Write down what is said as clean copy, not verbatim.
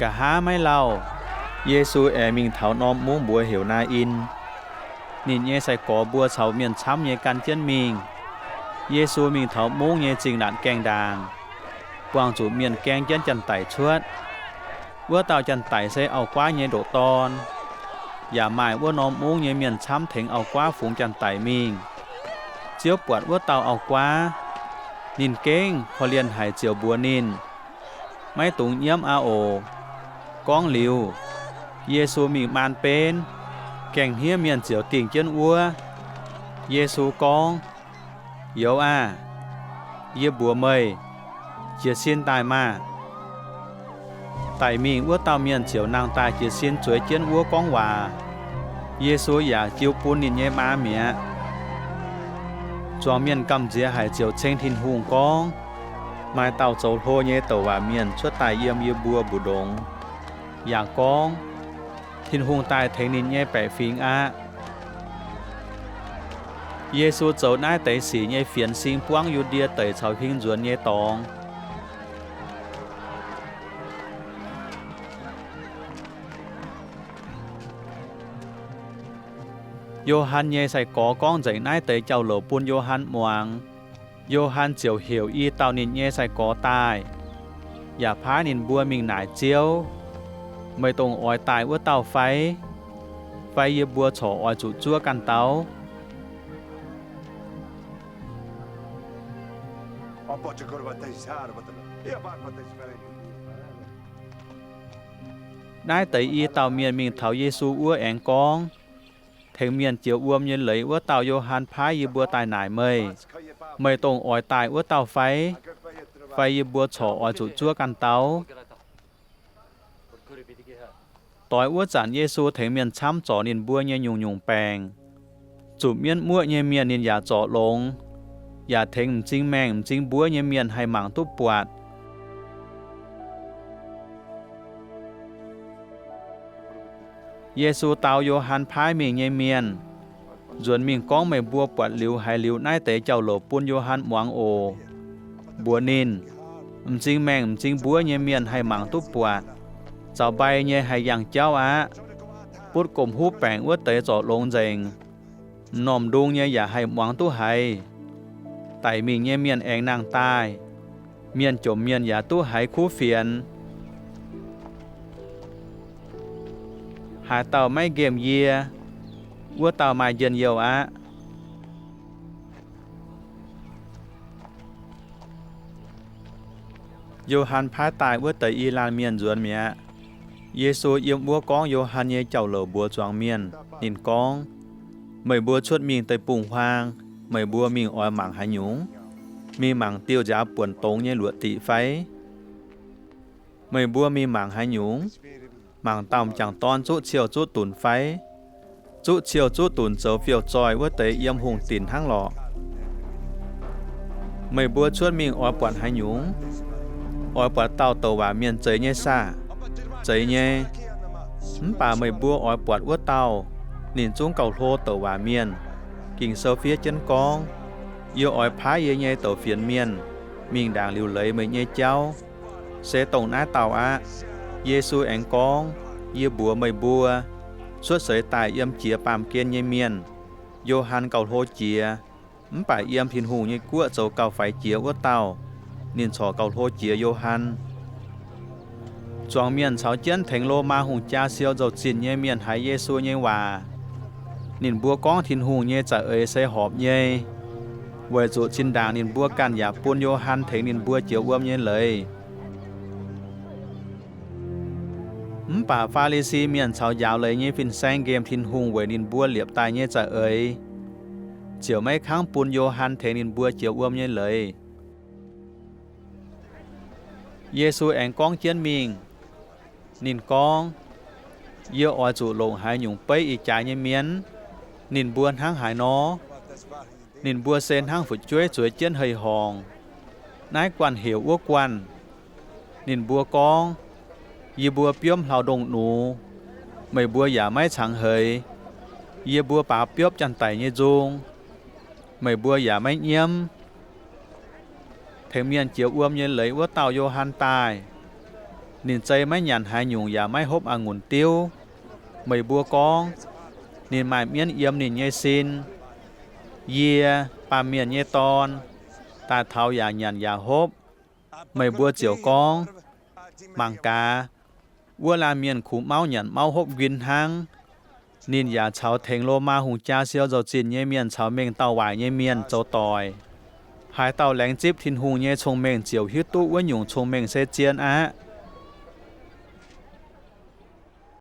กะหาไม่เล่าเยซูแอมิงเถานอมมุ้งบัวเหวนาอินนินเยใส่กอบัวเฉาเมียนช้ำเยกันเจียนมิงเยซูมิงเถามุ้งเยจริงหลานแกงดางกวางจูเมียนแกงเจียนจันไต่ชวดว่าเต่าจันไต่ใส่เอากว้าเยโดตอนอย่าหมายว่านอมมุ้งเยเมียนช้ำถึงเอากว้าฝูงจันไต่มิงเจียวปวดว่าเต่าเอากว้านินเก้งพอเรียนหายเจียวบัวนินไม่ตุงเยี่ยมอาโอก้องหลิวเยซูมีมานเป็นแก่งเฮียเมียนเจียวติ่งเจียนอัวเยซูกองเยวอาเยบัวเมยเจียเซียนตายมาไต่มีอัวเตาเมียนเจียวนางตายเจียเซียนจวยเจียนอัวกองว่าเยซูอยากจิวปูนนินเยมาเมียจวงเมียนกำเจียหายเจียวเชงทินหุงกองไม้เต่าโจโทเยเตว่าเมียนชั่วตายเยี่ยมเยบัวบุดงอยากกองทินหุงตายเทงนินเยแปะฟิงอาเยซูเจ้าหน้าไต่สีเยเฟียนซิงพวงยูเดียไต่เฉาพิงจวนเยตองโยฮันเยใส่กอก้องใจนายเตยเจ้าเหลวปุนโยฮันมวงโยฮันเจียวเหี่ยวอีเตานินเยใส่กอตายอย่าพานินบัวมิงหน่ายเจียวไม่ตรงออยตายว่าเตาไฟเยบัวฉอออยจุจั่วกันเตานายเตยอีเตาเมียนมิงเถาเยซูอัวแองกองเทงเมียนเจียวอวมเย็นไหลว่าเต่าโยฮันพายยีบัวตายหน่ายเมยตรงออยตายว่าเต่าไฟยีบัวฉอออยจุจั่วกันเตาต่อยว่าจานเยซูเทงเมียนช้ำจ่อนินบัวเยยุงแปลงจุบเมียนมั่วเยเมียนนินอย่าจ่อลงอย่าเทงจริงแมงจริงบัวเยเมียนให้หมังตุบปวดเยซูเตาโยฮันพายมิงเยเมียนจวนมิงก้องไม่บัวปวดหลิวหายหลิวนายเตเจ้าโหลปุนโยฮันหวังโอบัวนินจริงแมงจริงบัวเยเมียนให้หมังตุบปวดเจ้าใบเยให้อย่างเจ้าอาปุดกลมหูแปลงว่าเตจ่อลงเจงนอมดุงเยอย่าให้หวังตุให้ไต่มิงเยเมียนแองนางตายเมียนจมเมียนอย่าตุให้คู่เฟียนหาเต่าไม่เกมเยียวัวเต่ามาเย็นเยียวอะโยฮันพาตายวัวเตยอีลานเมียนจวนเมียเยซูเยี่ยมวัวกองโยฮันเยเจ้าเหล่าบัวจวงเมียนนินกองเมยบัวชดมิงเตยปุ่งพางเมยบัวมิงออยหมังหาหยุงมีหมังเตี้ยวจ้าป่วนตรงเยหลวติไฟเมยบัวมีหมังหาหยุงหมังตำจังตอนจุเชียวจุตุนไฟจุเชียวจุตุนเจ้าเฟียวจอยว่าเตยเยี่ยมหุงตินทั้งหลอกไม่บัวชวนมิงออยปวดหายหยุงออยปวดเต่าตัวว่าเมียนเจยเยซ่าเจยเยป่าไม่บัวออยปวดว่าเต่านินจุ้งเก่าโทตัวว่าเมียนกิ่งเซเฟียเจนกองเยี่ยวออยพายเยเยตัวเฟียนเมียนมิงด่างหลิวเลยไม่เยเจ้าเสตรงหน้าเต่าอะเยซูแองกองเยี่ยบัวไม่บัวสวดเสยตายเยี่ยมเจียปามเกียนเยเมียนโยฮันเก่าโทเจียป่าเยี่ยมพินหูเยกัวเจ้าเก่าไฟเจียว่าเต่านินฉอเก่าโทเจียโยฮันจวงเมียนเฉาเจียนเถงโลมาหูจ้าเซียวเจ้าจินเยเมียนหายเยซูเยว่านินบัวก้องทินหูเยจะเอ่ยใส่หอบเยไว้จุชินด่างนินบัวกันอย่าปุนโยฮันเถงนินบัวเจียวอ้วมเยเลยป่าฟาริซีเมียนเฉายาวเลยเงี้ยฟินแซงเกมทินหุงเวนินบัวเหลียบตายเงี้ยจะเอ่ยเจียวไม่ค้างปุนโยฮันเทนินบัวเจียวอ้วมเงี้ยเลยเยซูแองกองเจียนมิงนินกองเยี่ยวออยจุลงหายหยุ่งไปอีกจ่ายเงี้ยเมียนนินบัวทั้งหายนอนินบัวเซนทั้งฝึกช่วยสวยเจียนเฮยหองนายกวนเหวอ้วกวนนินบัวกองยีบัวเปียมเหล่าดงหนูไม่บัวอย่าไม่ฉังเหยยีบัวป่าเปียบจันไต่เยจุงไม่บัวอย่าไม่เยี่ยมเทเมียนเจียวอ้วมเย็นเลยว่าเต่าโยฮันตาย นินใจไม่หยันหายยุงอย่าไม่ฮบองุ่นติ้วไม่บัวกองนินหมายเมียนเอี่ยมนินเยซินเยียปาเมียนเยตอนตาเทาอย่าหยันอย่าฮบไม่บัวเจียวกองมังกาวัวลาเมียนขู่เมาหยันเมาฮบวินหังนินอย่าเฉาเทงโลมาหุงจาเซียวเจ้าจินเยเมียนเฉาเมงเต้าหวายเยเมียนเจ้าตอยหายเต้าแหลงจิบทินหุงเยชงเมงเจียวฮิตุว่าหยุ่งชงเมงเซเจียนอะ